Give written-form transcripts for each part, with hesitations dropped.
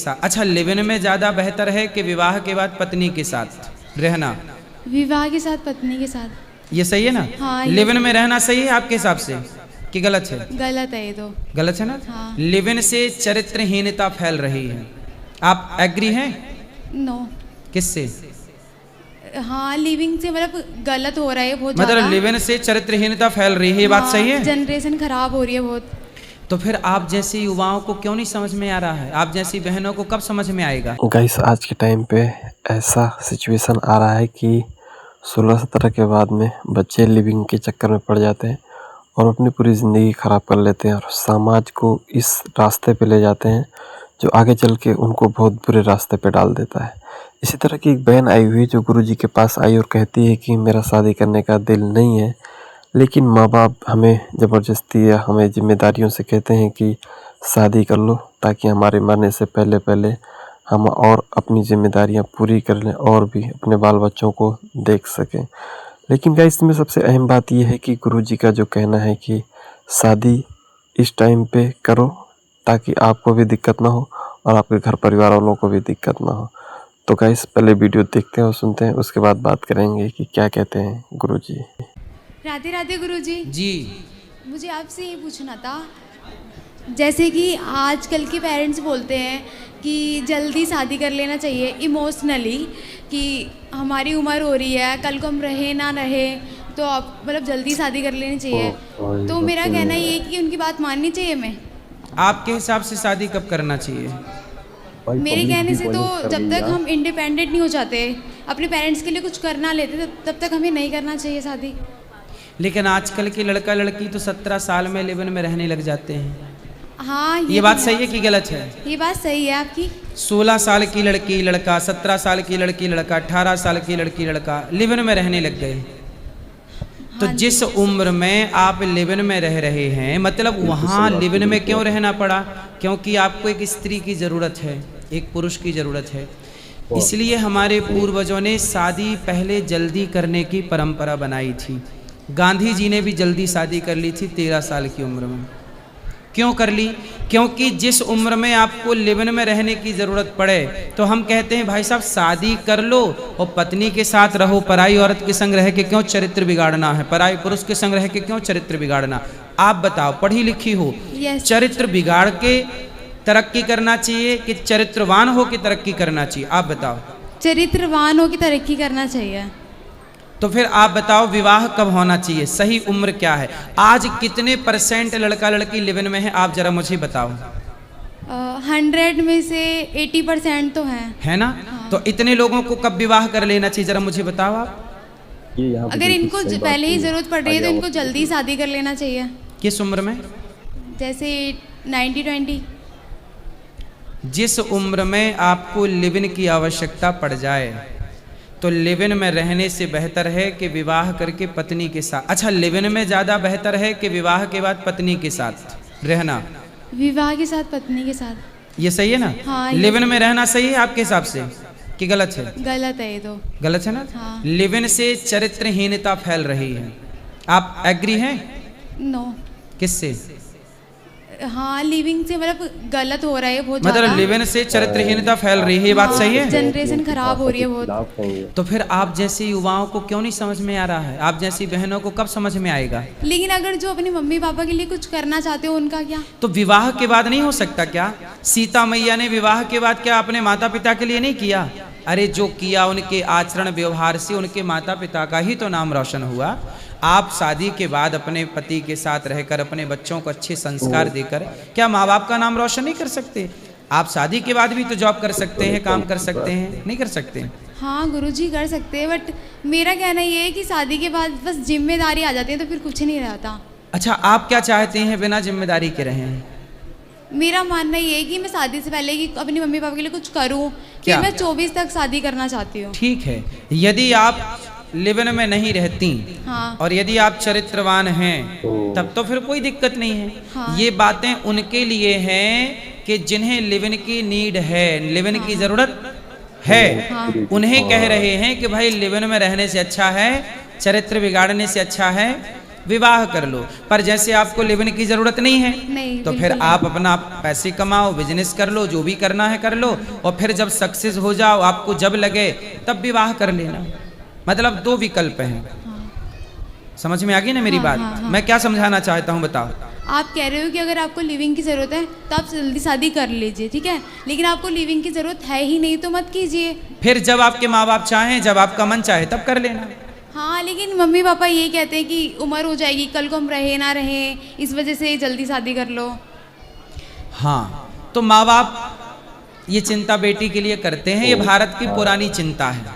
साथ। अच्छा, live in में ज्यादा बेहतर है कि विवाह के बाद पत्नी के साथ रहना? विवाह के साथ पत्नी के साथ। ये सही है ना? हाँ, लिव इन में रहना सही है आपके हिसाब से कि गलत है? गलत है ये तो। गलत है ना? हाँ। लिव इन से चरित्रहीनता फैल रही है, आप एग्री हैं? नो। किससे? हाँ, लिविंग से मतलब गलत हो रहा है बहुत मतलब ज़्यादा। लिव इन से चरित्रहीनता फैल रही है, ये बात सही है? जनरेशन खराब हो रही है बहुत। तो फिर आप जैसी युवाओं को क्यों नहीं समझ में आ रहा है? आप जैसी बहनों को कब समझ में आएगा? गाइस, आज के टाइम पे ऐसा सिचुएशन आ रहा है कि 16-17 के बाद में बच्चे लिविंग के चक्कर में पड़ जाते हैं और अपनी पूरी ज़िंदगी ख़राब कर लेते हैं और समाज को इस रास्ते पे ले जाते हैं जो आगे चल के उनको बहुत बुरे रास्ते पे डाल देता है। इसी तरह की एक बहन आई हुई जो गुरुजी के पास आई और कहती है कि मेरा शादी करने का दिल नहीं है, लेकिन माँ बाप हमें ज़बरदस्ती या हमें जिम्मेदारियों से कहते हैं कि शादी कर लो ताकि हमारे मरने से पहले पहले हम और अपनी जिम्मेदारियां पूरी कर लें और भी अपने बाल बच्चों को देख सकें। लेकिन गाइस, इसमें सबसे अहम बात यह है कि गुरुजी का जो कहना है कि शादी इस टाइम पे करो ताकि आपको भी दिक्कत ना हो और आपके घर परिवार वालों को भी दिक्कत ना हो। तो गाइस, पहले वीडियो देखते हैं और सुनते हैं, उसके बाद बात करेंगे कि क्या कहते हैं गुरुजी। राधे राधे गुरुजी। जी। मुझे आपसे ये पूछना था, जैसे कि आजकल के पेरेंट्स बोलते हैं कि जल्दी शादी कर लेना चाहिए इमोशनली, कि हमारी उम्र हो रही है, कल को हम रहे ना रहे, तो आप मतलब जल्दी शादी कर लेनी चाहिए। तो मेरा कहना ये है कि उनकी बात माननी चाहिए हमें। आपके हिसाब से शादी कब करना चाहिए? मेरे कहने से तो जब तक हम इंडिपेंडेंट नहीं हो जाते, अपने पेरेंट्स के लिए कुछ करना लेते, तब तक हमें नहीं करना चाहिए शादी। लेकिन आजकल के लड़का लड़की तो 17 साल में लिव इन में रहने लग जाते हैं। हाँ, ये बात सही है कि गलत है? ये बात सही है आपकी। 16 साल की लड़की लड़का, 17 साल की लड़की लड़का, 18 साल की लड़की लड़का लिव इन में रहने लग गए। तो हाँ, जिस उम्र में आप लिव इन में रह रहे हैं, मतलब वहाँ लिव इन में क्यों रहना पड़ा? क्योंकि आपको एक स्त्री की ज़रूरत है, एक पुरुष की ज़रूरत है। इसलिए हमारे पूर्वजों ने शादी पहले जल्दी करने की परंपरा बनाई थी। गांधी जी ने भी जल्दी शादी कर ली थी 13 साल की उम्र में। क्यों कर ली? क्योंकि जिस उम्र में आपको लिव इन में रहने की ज़रूरत पड़े तो हम कहते हैं भाई साहब शादी कर लो और पत्नी के साथ रहो। पराई औरत के संग रह के क्यों चरित्र बिगाड़ना है? पराई पुरुष के संग रह के क्यों चरित्र बिगाड़ना? आप बताओ, पढ़ी लिखी हो, चरित्र बिगाड़ के तरक्की करना चाहिए कि चरित्रवान हो के तरक्की करना चाहिए? आप बताओ। चरित्रवान हो के तरक्की करना चाहिए। तो फिर आप बताओ विवाह कब होना चाहिए? सही उम्र क्या है? आज कितने % लड़का लड़की लिव इन में है, आप जरा मुझे बताओ। 100 में से 80% तो है ना? हाँ। तो इतने लोगों को कब विवाह कर लेना चाहिए, जरा मुझे बताओ आप। अगर इनको पहले ही जरूरत पड़ रही है तो इनको जल्दी शादी कर लेना चाहिए। किस उम्र में? जैसे 90-20। जिस उम्र में आपको लिव इन की आवश्यकता पड़ जाए तो लिव इन में रहने से बेहतर है कि विवाह करके पत्नी के साथ। अच्छा, लिव इन में ज्यादा बेहतर है कि विवाह के बाद पत्नी के साथ रहना? विवाह के साथ पत्नी के साथ। ये सही है ना? हाँ, लिव इन में रहना सही है आपके हिसाब से कि गलत है? गलत है ये तो। गलत है ना? हाँ। लिव इन से चरित्रहीनता फैल रही है, आप एग्री हैं? नो। किससे? हाँ, लिविंग से मतलब गलत हो रहा है बहुत मतलब ज़्यादा। लिव इन से चरित्रहीनता फैल रही है, ये बात सही है? जनरेशन खराब हो रही है बहुत। तो फिर आप जैसे युवाओं को क्यों नहीं समझ में आ रहा है? आप जैसी बहनों को कब समझ में आएगा? लेकिन अगर जो अपने मम्मी पापा के लिए कुछ करना चाहते हो, उनका क्या? तो विवाह के बाद नहीं हो सकता क्या? सीता मैया ने विवाह के बाद क्या अपने माता पिता के लिए नहीं किया? अरे जो किया, उनके आचरण व्यवहार से उनके माता पिता का ही तो नाम रोशन हुआ। आप शादी के बाद अपने पति के साथ रहकर अपने बच्चों को अच्छे संस्कार देकर क्या माँ बाप का नाम रोशन नहीं कर सकते? आप शादी के बाद भी तो जॉब कर सकते हैं, काम कर सकते हैं, नहीं कर सकते? हाँ गुरुजी, कर सकते हैं, बट मेरा कहना ये है कि शादी के बाद बस जिम्मेदारी आ जाती है तो फिर कुछ नहीं रहता। अच्छा, आप क्या चाहते हैं बिना जिम्मेदारी के रहें? मेरा मानना ये है कि मैं शादी से पहले कि अपनी मम्मी पापा के लिए कुछ करूं, कि मैं 24 तक शादी करना चाहती हूँ। ठीक है, यदि आप लिव इन में नहीं रहती, हाँ, और यदि आप चरित्रवान हैं तब तो फिर कोई दिक्कत नहीं है। हाँ, ये बातें उनके लिए हैं कि जिन्हें लिव इन की नीड है, लिव इन की जरूरत है। हाँ, उन्हें कह रहे हैं कि भाई लिव इन में रहने से अच्छा है, चरित्र बिगाड़ने से अच्छा है विवाह कर लो। पर जैसे आपको लिव इन की ज़रूरत नहीं है नहीं, तो फिर बिल्कुल आप अपना पैसे कमाओ, बिजनेस कर लो, जो भी करना है कर लो, और फिर जब सक्सेस हो जाओ, आपको जब लगे तब विवाह कर लेना। मतलब दो विकल्प हैं। समझ में आ गई ना मेरी हाँ, बात? हाँ, हाँ। मैं क्या समझाना चाहता हूँ बताओ। आप कह रहे हो कि अगर आपको लिविंग की ज़रूरत है तो आप जल्दी शादी कर लीजिए, ठीक है, लेकिन आपको लिविंग की ज़रूरत है ही नहीं तो मत कीजिए। फिर जब आपके माँ बाप चाहें, जब आपका मन चाहे तब कर लेना। हाँ, लेकिन मम्मी पापा ये कहते हैं कि उम्र हो जाएगी, कल को हम रहे ना रहे, इस वजह से जल्दी शादी कर लो। हाँ, तो माँ बाप ये चिंता बेटी के लिए करते हैं, ये भारत की पुरानी चिंता है,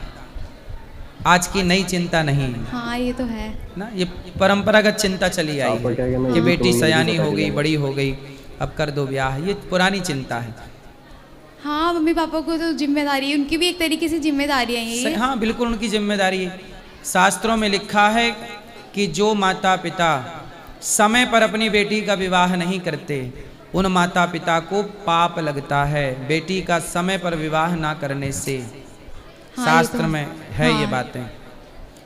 आज की नई चिंता नहीं है हाँ, ये तो है ना। ये परंपरागत चिंता चली आई है कि बेटी सयानी हो गई, बड़ी हो गई, अब कर दो ब्याह, ये पुरानी चिंता है। हाँ, मम्मी पापा को तो जिम्मेदारी है, उनकी भी एक तरीके से जिम्मेदारियाँ हैं ये। हाँ बिल्कुल उनकी जिम्मेदारी है। शास्त्रों में लिखा है कि जो माता पिता समय पर अपनी बेटी का विवाह नहीं करते उन माता पिता को पाप लगता है, बेटी का समय पर विवाह ना करने से। हाँ, शास्त्र में है ये हाँ। बातें।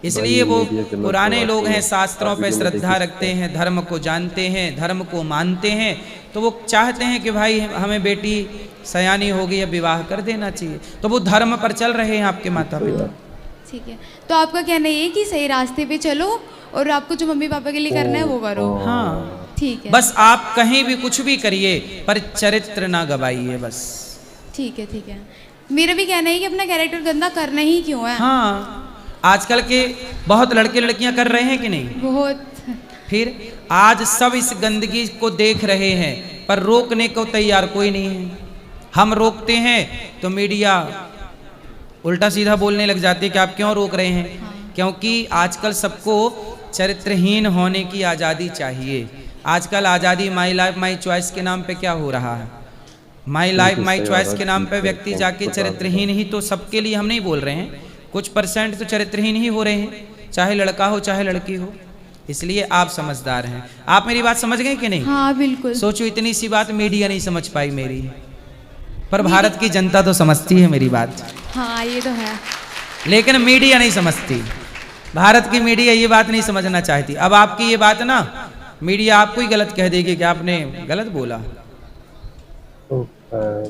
इसलिए वो पुराने लोग हैं, शास्त्रों पे श्रद्धा रखते हैं, धर्म को जानते हैं, धर्म को मानते हैं, तो वो चाहते हैं कि भाई हमें बेटी सयानी हो गई, अब विवाह कर देना चाहिए, तो वो धर्म पर चल रहे हैं आपके माता पिता। ठीक है, तो आपका कहना ये है कि सही रास्ते पे चलो और आपको जो मम्मी पापा के लिए करना है वो करो। हाँ, ठीक है, बस आप कहीं भी कुछ भी करिए पर चरित्र ना गवाइए बस। ठीक है, ठीक है। मेरा भी कहना है कि अपना कैरेक्टर गंदा करना ही क्यों है। हाँ, आजकल के बहुत लड़के लड़कियां कर रहे हैं कि नहीं? बहुत। फिर आज सब इस गंदगी को देख रहे हैं पर रोकने को तैयार कोई नहीं है। हम रोकते हैं तो मीडिया उल्टा सीधा बोलने लग जाती है कि आप क्यों रोक रहे हैं। क्योंकि आजकल सबको चरित्रहीन होने की आज़ादी चाहिए। आजकल आज़ादी माई लाइफ माई चॉइस के नाम पे क्या हो रहा है, माई लाइफ माई चॉइस के नाम पे व्यक्ति जाके चरित्रहीन ही, तो सबके लिए हम नहीं बोल रहे हैं, कुछ परसेंट तो चरित्रहीन ही हो रहे हैं, चाहे लड़का हो चाहे लड़की हो। इसलिए आप समझदार हैं। आप मेरी बात समझ गए कि नहीं? हाँ, बिल्कुल। सोचो इतनी सी बात मीडिया नहीं समझ पाई मेरी, पर भारत की जनता तो समझती है मेरी बात। हाँ, ये तो है। लेकिन मीडिया नहीं समझती, भारत की मीडिया ये बात नहीं समझना चाहती। अब आपकी ये बात ना मीडिया आपको ही गलत कह देगी कि आपने गलत बोला।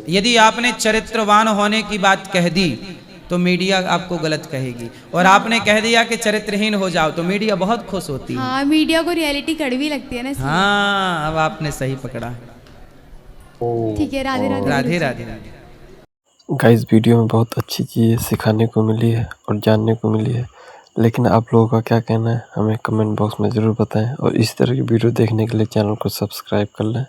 यदि आपने चरित्रवान होने की बात कह दी तो मीडिया आपको गलत कहेगी, और आपने कह दिया कि चरित्रहीन हो जाओ तो मीडिया बहुत खुश होती है। हाँ, मीडिया को रियलिटी कड़वी लगती है ना इसलिए। हाँ, अब आपने सही पकड़ा। ठीक है, राधे राधे। राधे राधे राधे। गाइस वीडियो में बहुत अच्छी चीज़ें सिखाने को मिली है और जानने को मिली है, लेकिन आप लोगों का क्या कहना है हमें कमेंट बॉक्स में ज़रूर बताएं, और इस तरह की वीडियो देखने के लिए चैनल को सब्सक्राइब कर लें।